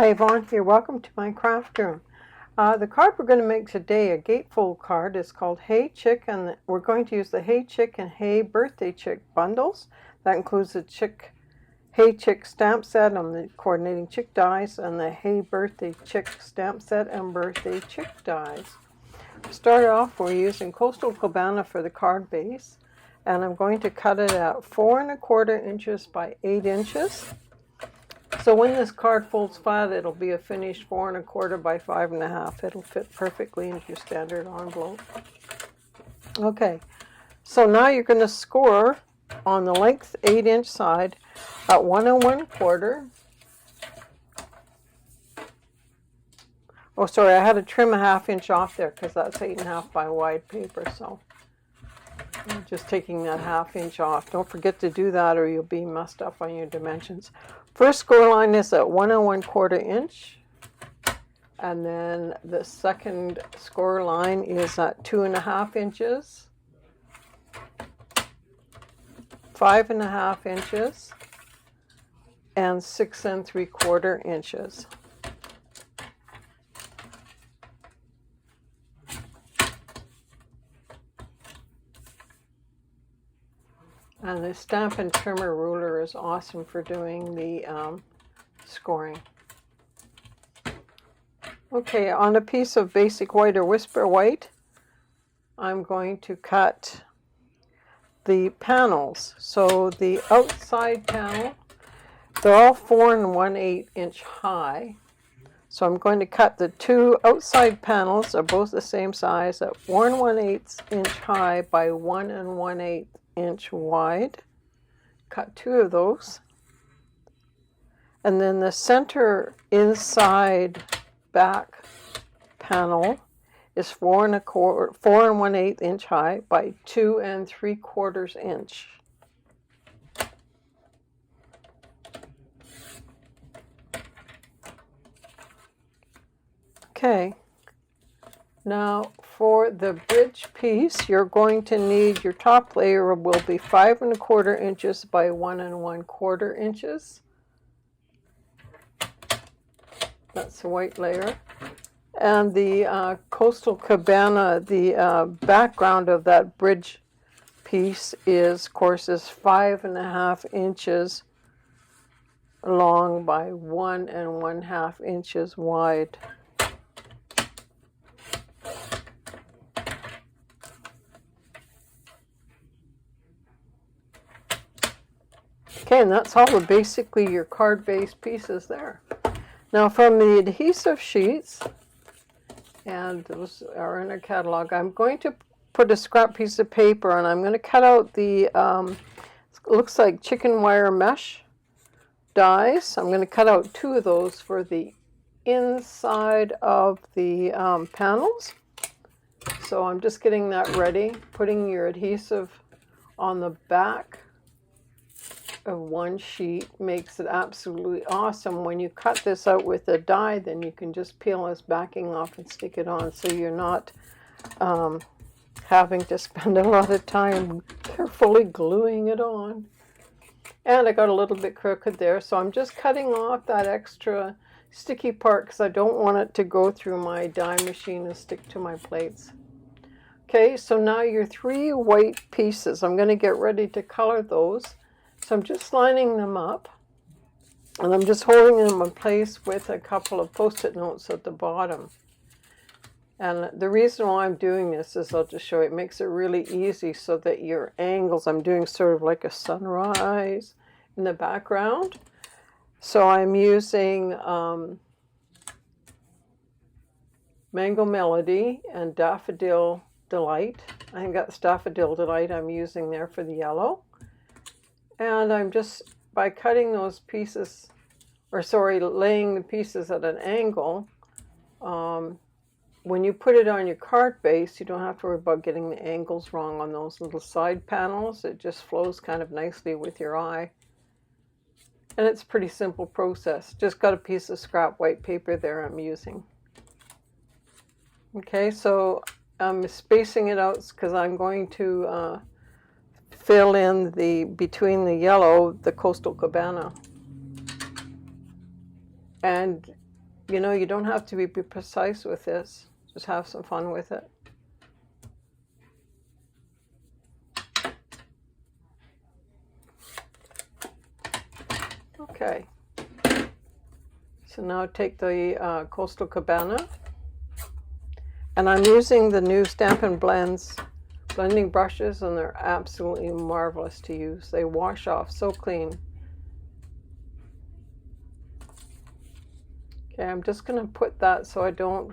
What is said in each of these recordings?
Hi Yvonne here, welcome to my craft room. The card we're going to make today, a Gatefold card, is called Hey Chick, and we're going to use the Hey Chick and Hey Birthday Chick bundles. That includes the Hey Chick stamp set and the coordinating chick dies, and the Hey Birthday Chick stamp set and birthday chick dies. To start off, we're using Coastal Cabana for the card base, and I'm going to cut it at 4 1/4 inches by 8 inches. So when this card folds flat, it'll be a finished 4 1/4 by 5 1/2. It'll fit perfectly into your standard envelope. Okay, so now you're going to score on the length 8-inch side at 1 1/4. Oh, sorry, I had to trim a 1/2 inch off there because that's 8 1/2 by wide paper. So I'm just taking that 1/2 inch off. Don't forget to do that or you'll be messed up on your dimensions. First score line is at 1 1/4 inch, and then the second score line is at 2 1/2 inches, 5 1/2 inches, and 6 3/4 inches. And the Stampin' Trimmer ruler is awesome for doing the scoring. Okay, on a piece of basic white or whisper white, I'm going to cut the panels. So the outside panel, they're all 4 1/8 inch high. So I'm going to cut the two outside panels, are both the same size, at 4 1/8 inch high by 1 1/8 inch wide. Cut 2 of those, and then the center inside back panel is 4 1/8 inch high by 2 3/4 inch. Okay, now for the bridge piece, you're going to need, your top layer will be 5 1/4 inches by 1 1/4 inches. That's the white layer. And the Coastal Cabana, the background of that bridge piece is, of course, is 5 1/2 inches long by 1 1/2 inches wide. Okay, and that's all of basically your card-based pieces there. Now from the adhesive sheets, and those are in our catalog, I'm going to put a scrap piece of paper and I'm going to cut out the, looks like chicken wire mesh dies. I'm going to cut out 2 of those for the inside of the panels. So I'm just getting that ready, putting your adhesive on the back of one sheet makes it absolutely awesome. When you cut this out with a die, then you can just peel this backing off and stick it on, so you're not having to spend a lot of time carefully gluing it on. And I got a little bit crooked there, so I'm just cutting off that extra sticky part because I don't want it to go through my die machine and stick to my plates. Okay, so now your 3 white pieces, I'm going to get ready to color those. So I'm just lining them up, and I'm just holding them in place with a couple of Post-it notes at the bottom. And the reason why I'm doing this is, I'll just show you, it makes it really easy so that your angles, I'm doing sort of like a sunrise in the background. So I'm using Mango Melody and Daffodil Delight. I think that's Daffodil Delight I'm using there for the yellow. And I'm just, by cutting those pieces, or sorry, laying the pieces at an angle, when you put it on your card base, you don't have to worry about getting the angles wrong on those little side panels. It just flows kind of nicely with your eye. And it's a pretty simple process. Just got a piece of scrap white paper there I'm using. Okay, so I'm spacing it out because I'm going to fill in the, between the yellow, the Coastal Cabana. And you know, you don't have to be precise with this. Just have some fun with it. Okay. So now take the Coastal Cabana. And I'm using the new Stampin' Blends blending brushes, and they're absolutely marvelous to use. They wash off so clean. Okay, I'm just going to put that so I don't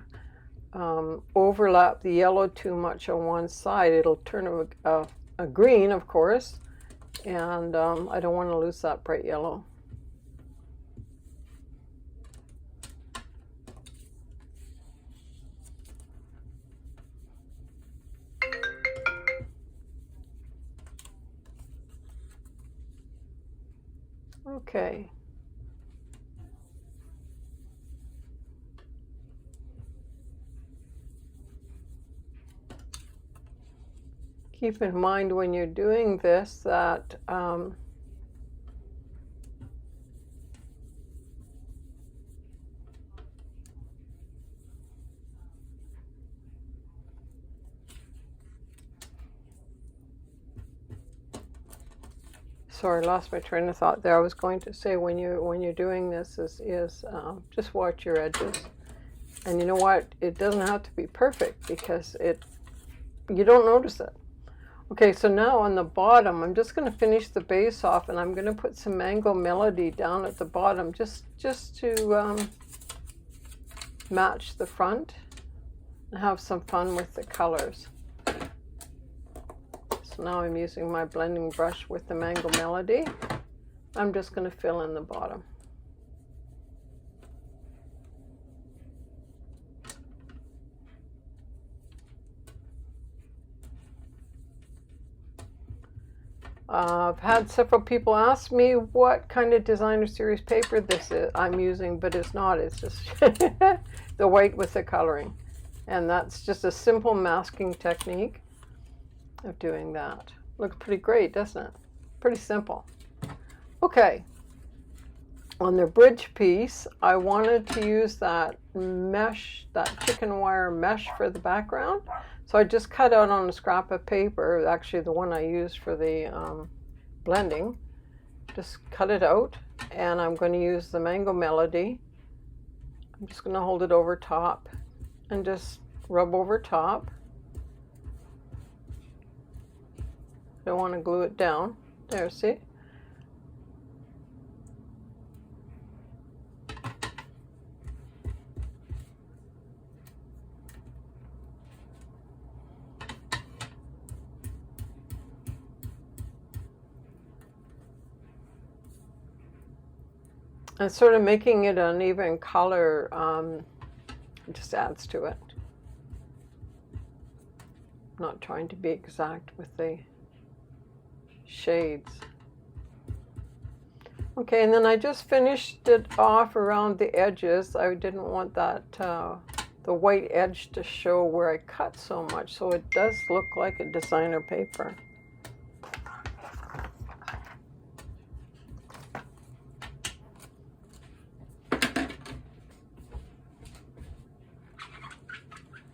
overlap the yellow too much on one side. It'll turn a green, of course, and I don't want to lose that bright yellow. Okay. Keep in mind when you're doing this that sorry, I lost my train of thought there. I was going to say when you're doing this is just watch your edges, and you know what? It doesn't have to be perfect because you don't notice it. Okay, so now on the bottom, I'm just going to finish the base off, and I'm going to put some Mango Melody down at the bottom just to match the front and have some fun with the colors. So now I'm using my blending brush with the Mango Melody. I'm just going to fill in the bottom. I've had several people ask me what kind of designer series paper this is I'm using, but it's not. It's just the white with the coloring. And that's just a simple masking technique of doing that. Looks pretty great, doesn't it? Pretty simple. Okay. On the bridge piece, I wanted to use that mesh, that chicken wire mesh for the background. So I just cut out on a scrap of paper, actually the one I used for the blending. Just cut it out, and I'm going to use the Mango Melody. I'm just going to hold it over top and just rub over top. Don't want to glue it down. There, see? And sort of making it an even color just adds to it. Not trying to be exact with the shades. Okay, and then I just finished it off around the edges. I didn't want that the white edge to show where I cut so much, so it does look like a designer paper.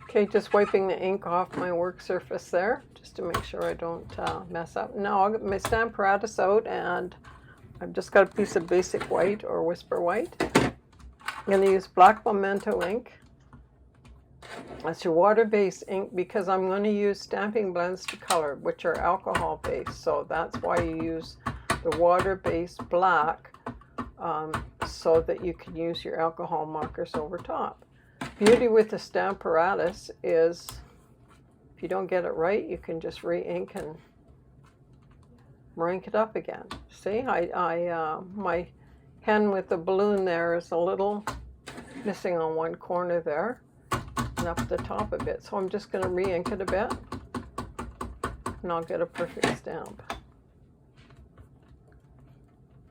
Okay, just wiping the ink off my work surface there, just to make sure I don't mess up. Now I'll get my Stamparatus out, and I've just got a piece of basic white or whisper white. I'm going to use black Memento ink. That's your water-based ink because I'm going to use stamping blends to color, which are alcohol-based. So that's why you use the water-based black so that you can use your alcohol markers over top. Beauty with the Stamparatus is if you don't get it right, you can just re-ink and rank it up again. See, my pen with the balloon there is a little missing on one corner there and up the top a bit. So I'm just going to re-ink it a bit and I'll get a perfect stamp.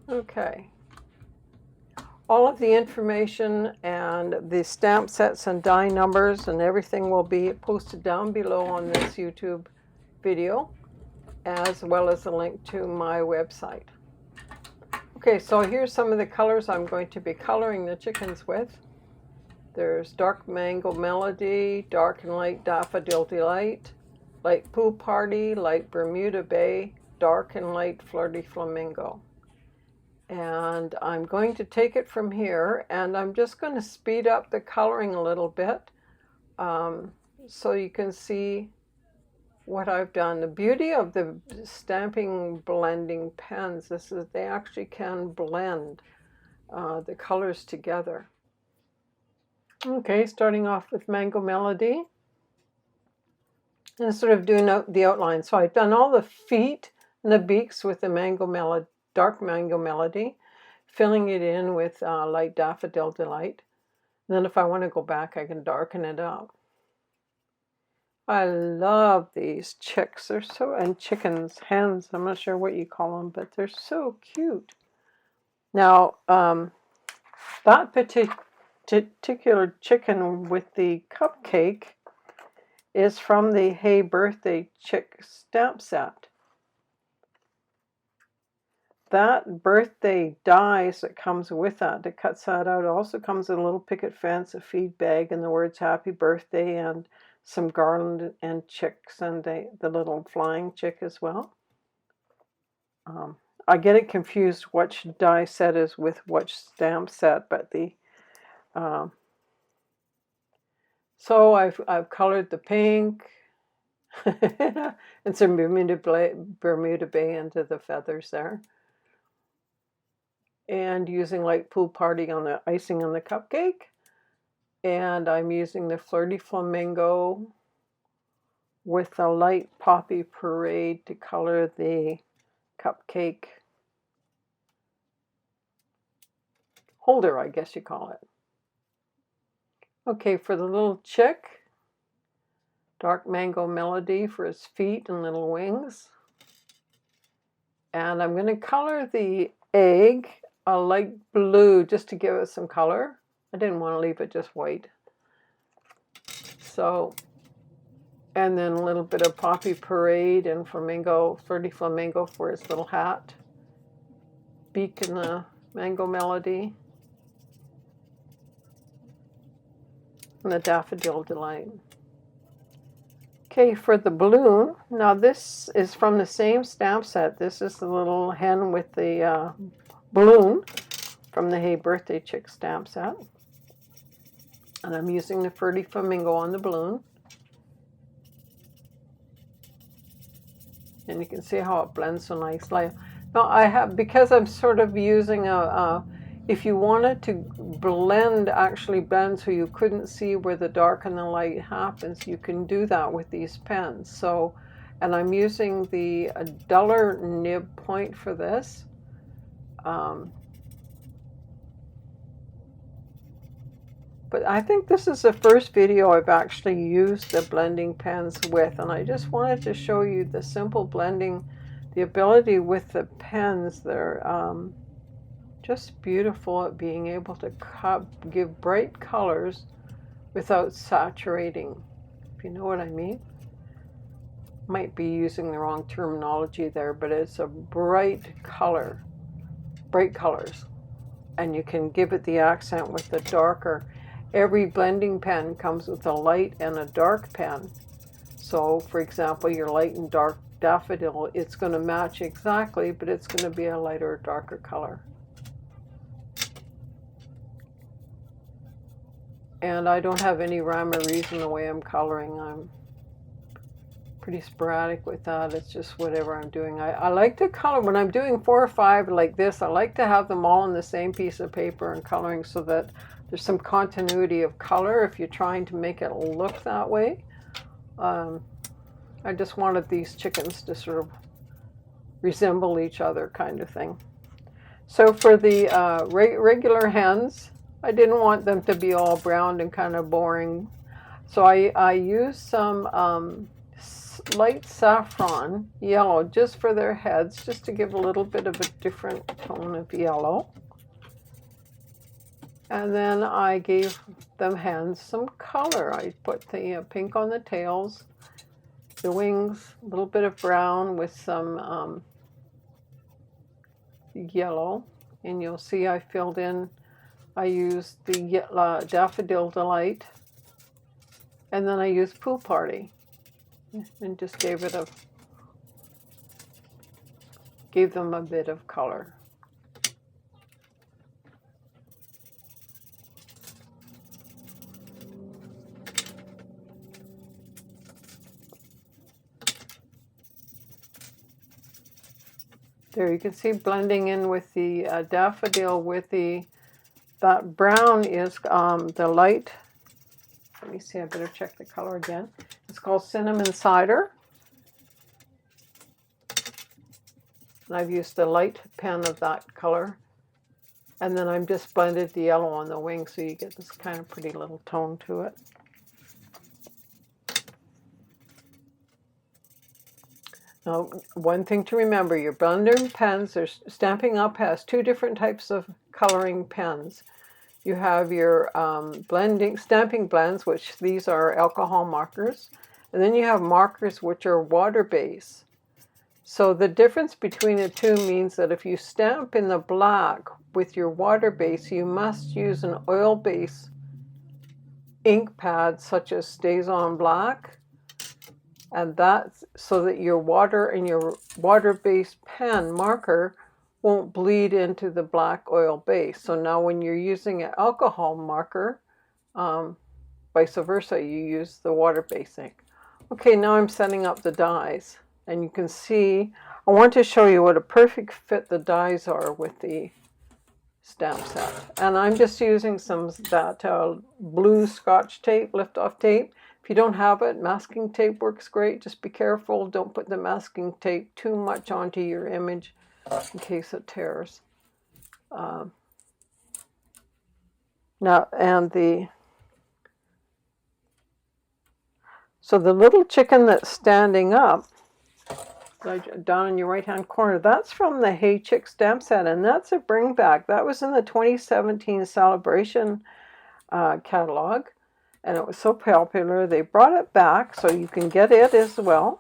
Okay. All of the information and the stamp sets and die numbers and everything will be posted down below on this YouTube video, as well as a link to my website. Okay, so here's some of the colors I'm going to be coloring the chickens with. There's Dark Mango Melody, Dark and Light Daffodil Delight, Light Pool Party, Light Bermuda Bay, Dark and Light Flirty Flamingo. And I'm going to take it from here, and I'm just going to speed up the coloring a little bit so you can see what I've done. The beauty of the stamping blending pens is that they actually can blend the colors together. Okay, starting off with Mango Melody and sort of doing the outline. So I've done all the feet and the beaks with the Mango Melody, Dark Mango Melody, filling it in with Light Daffodil Delight. And then if I want to go back, I can darken it up. I love these chicks. They're so, and chickens, hens, I'm not sure what you call them, but they're so cute. Now, that particular chicken with the cupcake is from the Hey Birthday Chick stamp set. That birthday dies that comes with that cuts that out, also comes in a little picket fence, a feed bag, and the words Happy Birthday, and some garland and chicks, and the little flying chick as well. I get it confused which die set is with which stamp set, but so I've colored the pink and some Bermuda Bay into the feathers there, and using Light Pool Party on the icing on the cupcake. And I'm using the Flirty Flamingo with the Light Poppy Parade to color the cupcake holder, I guess you call it. Okay, for the little chick, Dark Mango Melody for his feet and little wings. And I'm going to color the egg a light blue just to give it some color. I didn't want to leave it just white. So, and then a little bit of Poppy Parade and Flamingo, Flirty Flamingo for his little hat. Beak in the Mango Melody. And the Daffodil Delight. Okay, for the balloon, now this is from the same stamp set. This is the little hen with the balloon from the Hey Birthday Chick stamp set. And I'm using the Flirty Flamingo on the balloon. And you can see how it blends so nicely. Now I have, because I'm sort of using if you wanted to blend, actually blend so you couldn't see where the dark and the light happens, you can do that with these pens. So, and I'm using the duller nib point for this. But I think this is the first video I've actually used the blending pens with, and I just wanted to show you the simple blending, the ability with the pens. They're just beautiful at being able to give bright colors without saturating, if you know what I mean. Might be using the wrong terminology there, but it's a bright color, bright colors, and you can give it the accent with the darker. Every blending pen comes with a light and a dark pen. So, for example, your light and dark daffodil, it's going to match exactly, but it's going to be a lighter or darker color. And I don't have any rhyme or reason the way I'm coloring. I'm pretty sporadic with that. It's just whatever I'm doing. I like to color, when I'm doing 4 or 5 like this, I like to have them all on the same piece of paper and coloring so that there's some continuity of color if you're trying to make it look that way. I just wanted these chickens to sort of resemble each other, kind of thing. So for the regular hens, I didn't want them to be all brown and kind of boring. So I used some light saffron yellow just for their heads, just to give a little bit of a different tone of yellow. And then I gave them hands some color. I put the pink on the tails, the wings, a little bit of brown with some yellow. And you'll see I filled in I used the Daffodil Delight, and then I used Pool Party, and just gave them a bit of color. There you can see blending in with the daffodil with that brown is the light. Let me see, I better check the color again. It's called Cinnamon Cider. And I've used the light pen of that color. And then I've just blended the yellow on the wing so you get this kind of pretty little tone to it. Now, one thing to remember, your blender pens, Stampin' Up has two different types of coloring pens. You have your stamping blends, which these are alcohol markers. And then you have markers which are water-based. So the difference between the two means that if you stamp in the black with your water base, you must use an oil-based ink pad such as Stays On Black. And that's so that your water and your water-based pen marker won't bleed into the black oil base. So now when you're using an alcohol marker, vice versa, you use the water-based ink. Okay, now I'm setting up the dies. And you can see, I want to show you what a perfect fit the dies are with the stamp set. And I'm just using that blue Scotch tape, lift-off tape. If you don't have it, masking tape works great. Just be careful. Don't put the masking tape too much onto your image in case it tears. So the little chicken that's standing up, down in your right-hand corner, that's from the Hey Chick stamp set, and that's a bring back. That was in the 2017 Celebration catalog, and it was so popular, they brought it back, so you can get it as well.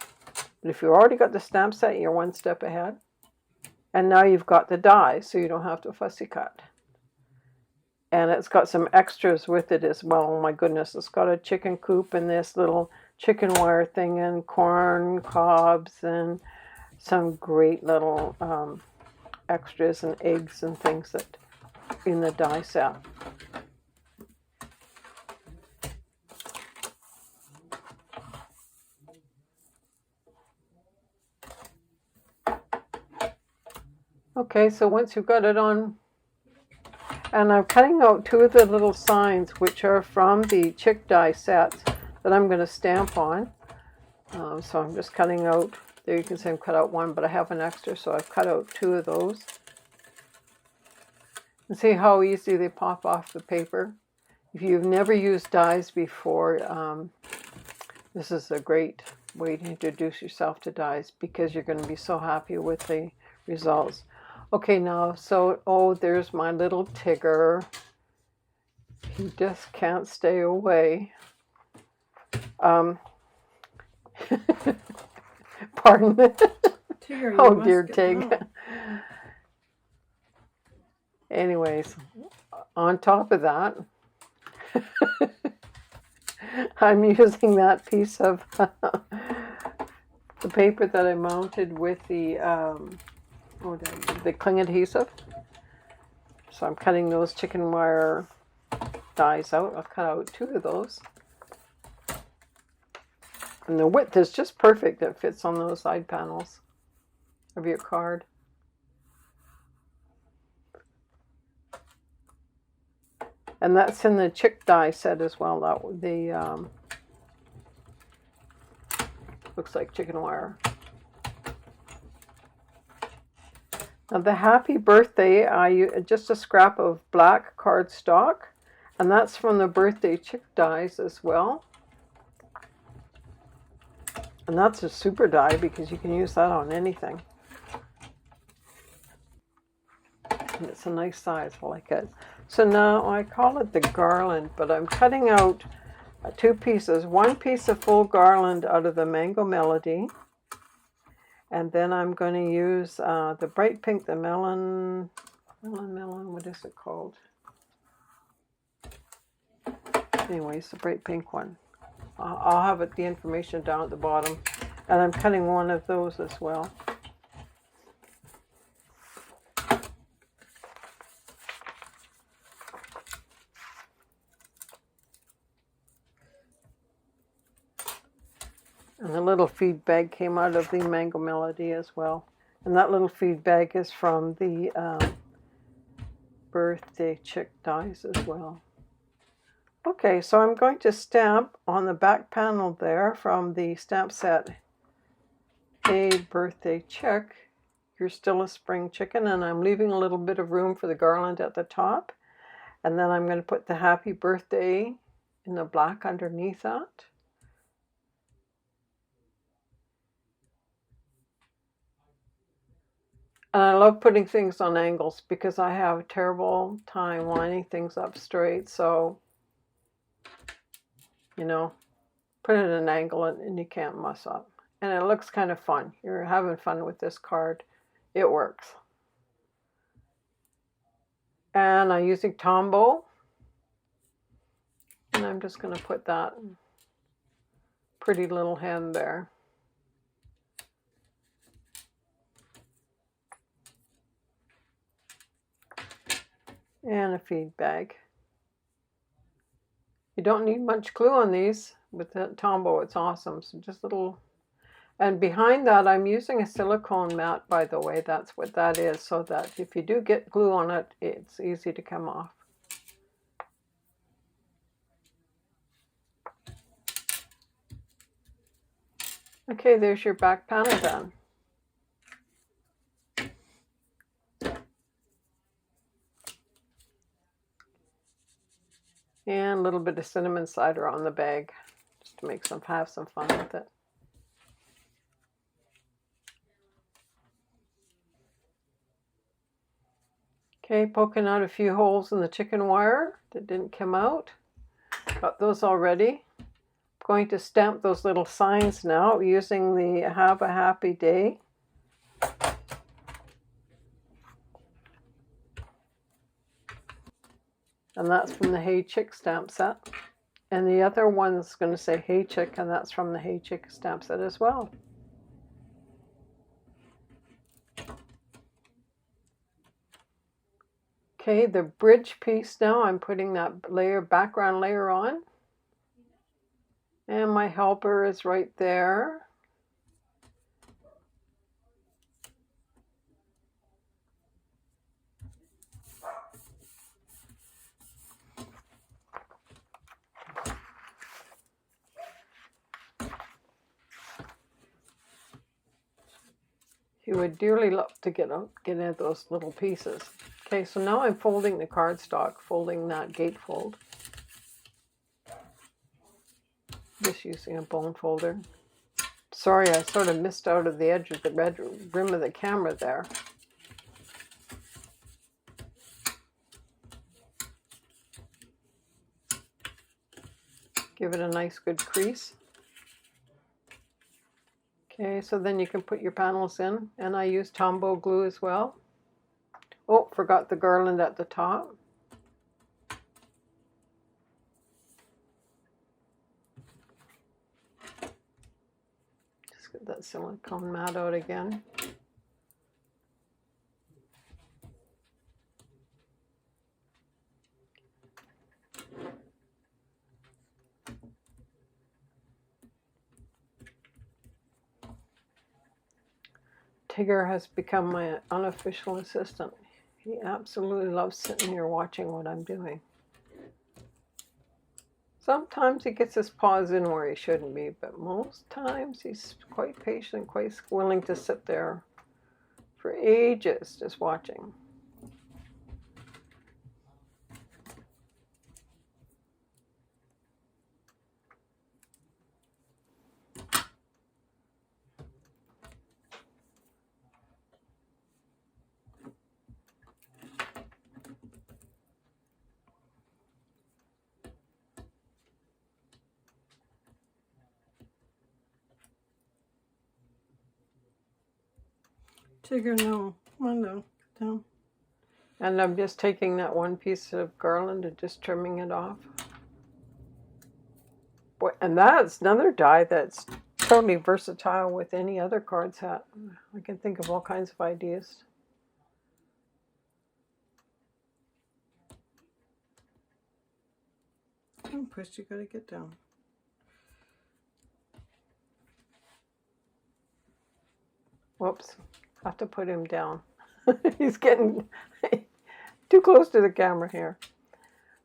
But if you already got the stamp set, you're one step ahead. And now you've got the die, so you don't have to fussy cut. And it's got some extras with it as well. Oh my goodness, it's got a chicken coop and this little chicken wire thing and corn cobs and some great little extras and eggs and things that in the die set. Okay, so once you've got it on, and I'm cutting out two of the little signs which are from the Chick die sets that I'm going to stamp on. So I'm just cutting out, there you can see I've cut out one, but I have an extra, so I've cut out two of those. And see how easy they pop off the paper. If you've never used dies before, this is a great way to introduce yourself to dies because you're going to be so happy with the results. Okay, now, so, there's my little Tigger. He just can't stay away. Pardon. Tigger, Oh, dear Tig. Anyways, on top of that, I'm using that piece of the paper that I mounted with the cling adhesive. So I'm cutting those chicken wire dies out. I'll cut out two of those. And the width is just perfect. It fits on those side panels of your card. And that's in the Chick die set as well. Looks like chicken wire. Now the happy birthday, I used just a scrap of black cardstock, and that's from the birthday Chick dies as well. And that's a super die because you can use that on anything. And it's a nice size, I like it. So now I call it the garland, but I'm cutting out two pieces. One piece of full garland out of the Mango Melody. And then I'm going to use the bright pink, the melon, what is it called? Anyways, the bright pink one. I'll have the information down at the bottom. And I'm cutting one of those as well. And the little feed bag came out of the Mango Melody as well. And that little feed bag is from the birthday chick dies as well. Okay, so I'm going to stamp on the back panel there from the stamp set, a birthday chick. You're still a spring chicken, and I'm leaving a little bit of room for the garland at the top. And then I'm going to put the happy birthday in the black underneath that. And I love putting things on angles because I have a terrible time lining things up straight. So, you know, put it at an angle and you can't mess up. And it looks kind of fun. You're having fun with this card. It works. And I'm using Tombow. And I'm just going to put that pretty little hem there. And a feed bag. You don't need much glue on these. With the Tombow, it's awesome. So just little, and behind that I'm using a silicone mat, by the way. That's what that is, so that if you do get glue on it, it's easy to come off. Okay, there's your back panel done. And a little bit of cinnamon cider on the bag, just to make have some fun with it. Okay, poking out a few holes in the chicken wire that didn't come out. Got those already. I'm going to stamp those little signs now using the Have a Happy Day. And that's from the Hey Chick stamp set. And the other one's going to say Hey Chick, and that's from the Hey Chick stamp set as well. Okay, the bridge piece now, I'm putting that layer, background layer on. And my helper is right there. You would dearly love to get in those little pieces. Okay, so now I'm folding the cardstock, folding that gatefold. Just using a bone folder. Sorry, I sort of missed out of the edge of the red rim of the camera there. Give it a nice good crease. Okay, so then you can put your panels in, and I use Tombow glue as well. Oh, forgot the garland at the top. Just get that silicone mat out again. Tigger has become my unofficial assistant. He absolutely loves sitting here watching what I'm doing. Sometimes he gets his paws in where he shouldn't be, but most times he's quite patient, quite willing to sit there for ages just watching. Tigger, no. Come on now. And I'm just taking that one piece of garland and just trimming it off. And that's another die that's totally versatile with any other card set. I can think of all kinds of ideas. Push, you gotta get down. Whoops, have to put him down. He's getting too close to the camera here.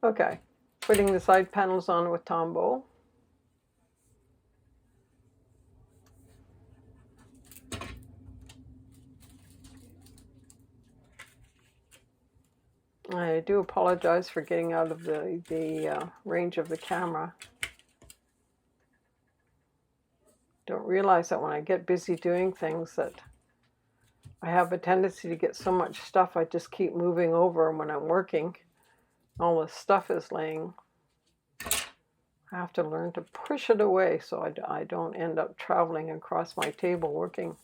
Okay, putting the side panels on with Tombow. I do apologize for getting out of the range of the camera. Don't realize that when I get busy doing things that I have a tendency to get so much stuff I just keep moving over when I'm working. All the stuff is laying. I have to learn to push it away so I don't end up traveling across my table working.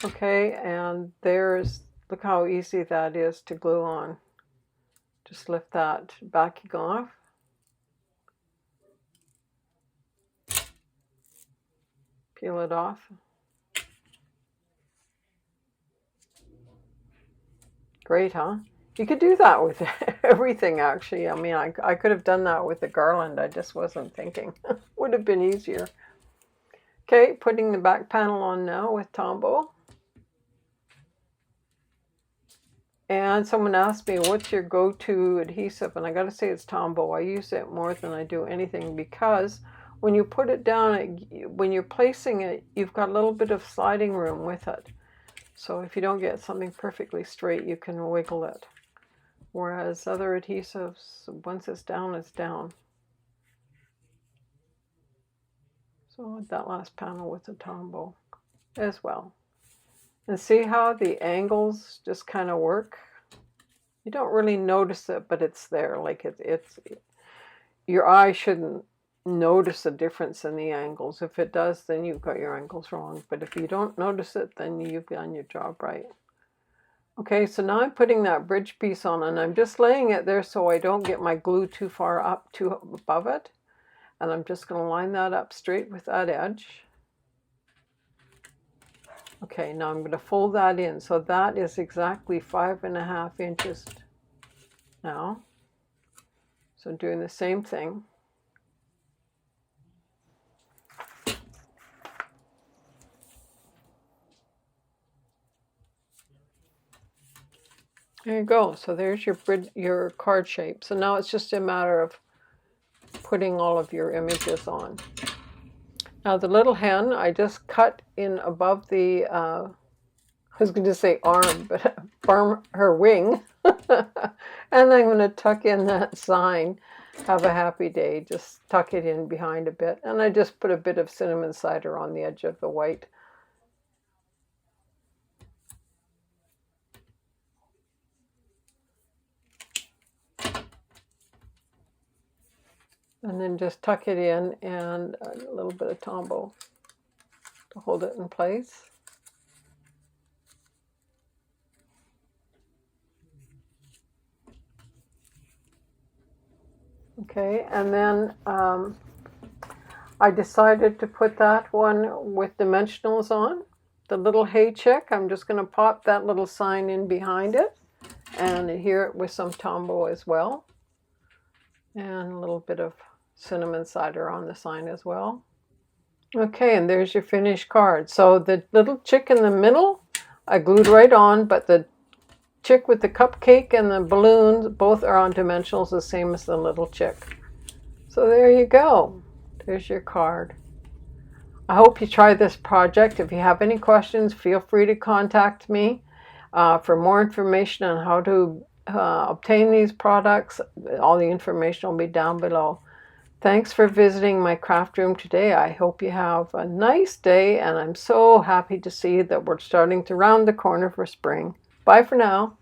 Okay, and look how easy that is to glue on. Just lift that backing off. Peel it off. Great, huh? You could do that with everything, actually. I mean, I could have done that with the garland. I just wasn't thinking. Would have been easier. Okay, putting the back panel on now with Tombow. And someone asked me, what's your go-to adhesive? And I got to say it's Tombow. I use it more than I do anything because when you put it down, when you're placing it, you've got a little bit of sliding room with it. So if you don't get something perfectly straight, you can wiggle it. Whereas other adhesives, once it's down, it's down. So that last panel with the Tombow as well. And see how the angles just kind of work? You don't really notice it, but it's there. Like it's your eye shouldn't notice a difference in the angles. If it does, then you've got your angles wrong. But if you don't notice it, then you've done your job right. Okay, so now I'm putting that bridge piece on, and I'm just laying it there so I don't get my glue too far up, too above it. And I'm just going to line that up straight with that edge. Okay, now I'm going to fold that in. So that is exactly 5.5 inches now. So doing the same thing. There you go. So there's your card shape. So now it's just a matter of putting all of your images on. Now the little hen, I just cut in above the, I was going to say arm, but her wing. And I'm going to tuck in that sign, have a happy day, just tuck it in behind a bit. And I just put a bit of cinnamon cider on the edge of the white. And then just tuck it in and a little bit of Tombow to hold it in place. Okay, and then I decided to put that one with dimensionals on. The little hay chick, I'm just going to pop that little sign in behind it and adhere it with some Tombow as well. And a little bit of cinnamon cider on the sign as well. Okay, and there's your finished card. So the little chick in the middle, I glued right on, but the chick with the cupcake and the balloons, both are on dimensionals, the same as the little chick. So there you go. There's your card. I hope you try this project. If you have any questions, feel free to contact me. For more information on how to obtain these products, all the information will be down below. Thanks for visiting my craft room today. I hope you have a nice day, and I'm so happy to see that we're starting to round the corner for spring. Bye for now.